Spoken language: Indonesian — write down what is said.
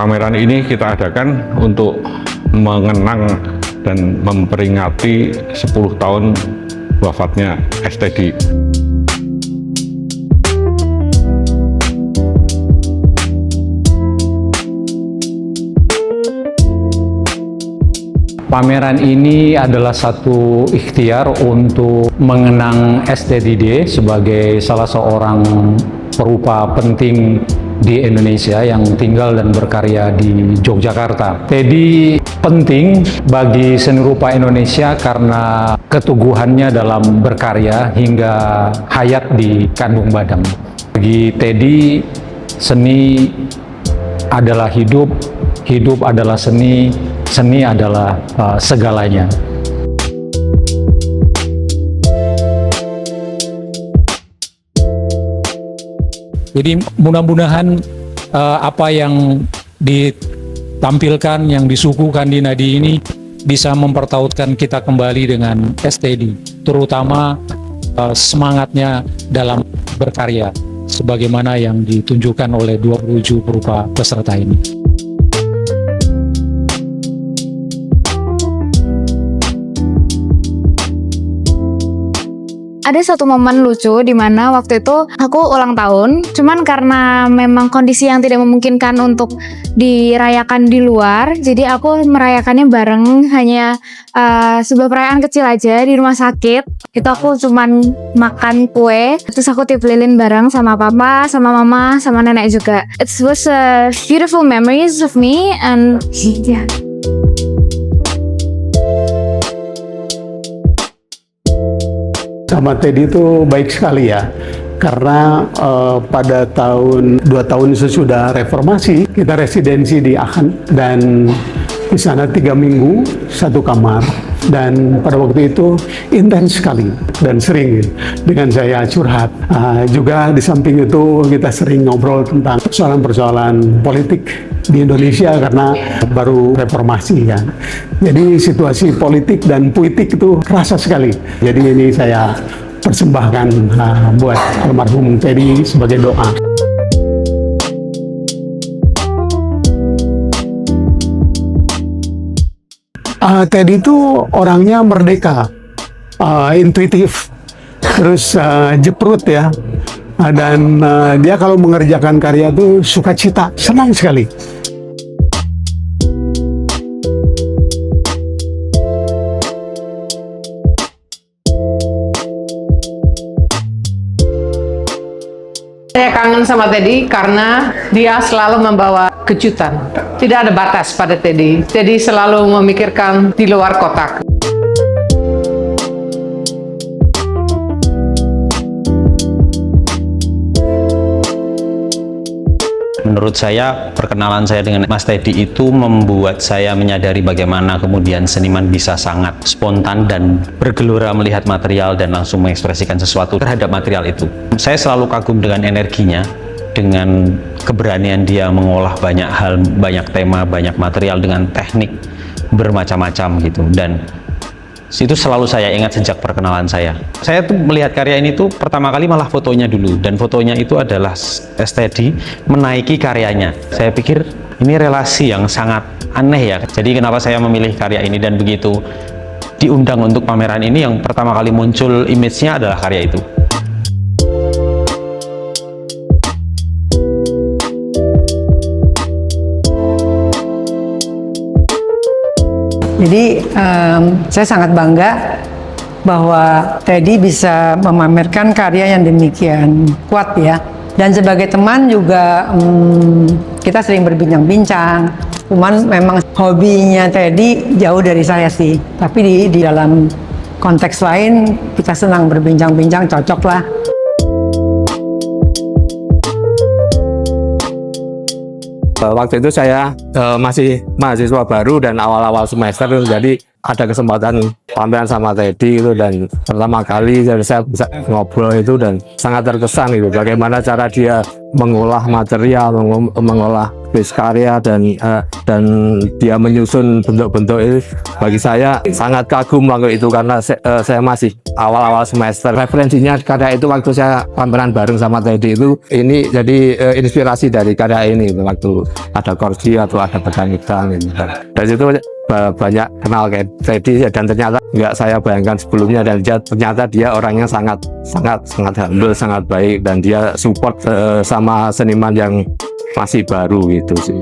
Pameran ini kita adakan untuk mengenang dan memperingati 10 tahun wafatnya STD. Pameran ini adalah satu ikhtiar untuk mengenang STD sebagai salah seorang perupa penting di Indonesia yang tinggal dan berkarya di Yogyakarta. Teddy penting bagi seni rupa Indonesia karena keteguhannya dalam berkarya hingga hayat di kandung badan. Bagi Teddy, seni adalah hidup, hidup adalah seni, seni adalah segalanya. Jadi mudah-mudahan apa yang ditampilkan, yang disuguhkan di Nadi ini bisa mempertautkan kita kembali dengan STD, terutama semangatnya dalam berkarya, sebagaimana yang ditunjukkan oleh 27 perupa peserta ini. Ada satu momen lucu di mana waktu itu aku ulang tahun, cuman karena memang kondisi yang tidak memungkinkan untuk dirayakan di luar, jadi aku merayakannya bareng, hanya sebuah perayaan kecil aja di rumah sakit. Itu aku cuman makan kue, terus aku tiup lilin bareng sama papa, sama mama, sama nenek juga. It was a beautiful memories of me and yeah. Sama Teddy itu baik sekali ya, karena pada tahun 2 tahun sesudah reformasi kita residensi di Aachen dan di sana 3 minggu satu kamar, dan pada waktu itu intens sekali dan sering dengan saya curhat. Juga di samping itu kita sering ngobrol tentang persoalan-persoalan politik di Indonesia karena baru reformasi kan. Jadi situasi politik dan puitik itu kerasa sekali. Jadi ini saya persembahkan buat almarhum Teddy sebagai doa. Teddy itu orangnya merdeka, intuitif, terus jeprut ya, dan dia kalau mengerjakan karya itu sukacita, senang sekali. Saya kangen sama Teddy karena dia selalu membawa kejutan. Tidak ada batas pada Teddy. Teddy selalu memikirkan di luar kotak. Menurut saya, perkenalan saya dengan Mas Teddy itu membuat saya menyadari bagaimana kemudian seniman bisa sangat spontan dan bergelora melihat material dan langsung mengekspresikan sesuatu terhadap material itu. Saya selalu kagum dengan energinya, dengan keberanian dia mengolah banyak hal, banyak tema, banyak material dengan teknik bermacam-macam gitu. Dan itu selalu saya ingat sejak perkenalan saya. Saya tuh melihat karya ini tuh pertama kali malah fotonya dulu, dan fotonya itu adalah STD menaiki karyanya. Saya pikir ini relasi yang sangat aneh ya. Jadi kenapa saya memilih karya ini, dan begitu diundang untuk pameran ini yang pertama kali muncul image-nya adalah karya itu. Jadi saya sangat bangga bahwa Teddy bisa memamerkan karya yang demikian kuat ya. Dan sebagai teman juga kita sering berbincang-bincang. Cuman memang hobinya Teddy jauh dari saya sih. Tapi di dalam konteks lain kita senang berbincang-bincang, cocok lah. Waktu itu saya masih mahasiswa baru dan awal-awal semester, jadi ada kesempatan pameran sama Teddy itu, dan pertama kali saya bisa ngobrol itu dan sangat terkesan itu bagaimana cara dia mengolah material, mengolah base karya dan dia menyusun bentuk-bentuk itu, bagi saya sangat kagum waktu itu karena saya masih awal-awal semester. Referensinya karya itu waktu saya pameran bareng sama Teddy itu, ini jadi inspirasi dari karya ini waktu ada korgi atau ada pedang hitam gitu. Dari situ banyak kenal kayak Teddy dan ternyata nggak saya bayangkan sebelumnya, dan ternyata dia orangnya sangat humble, sangat baik, dan dia support sama seniman yang masih baru gitu sih.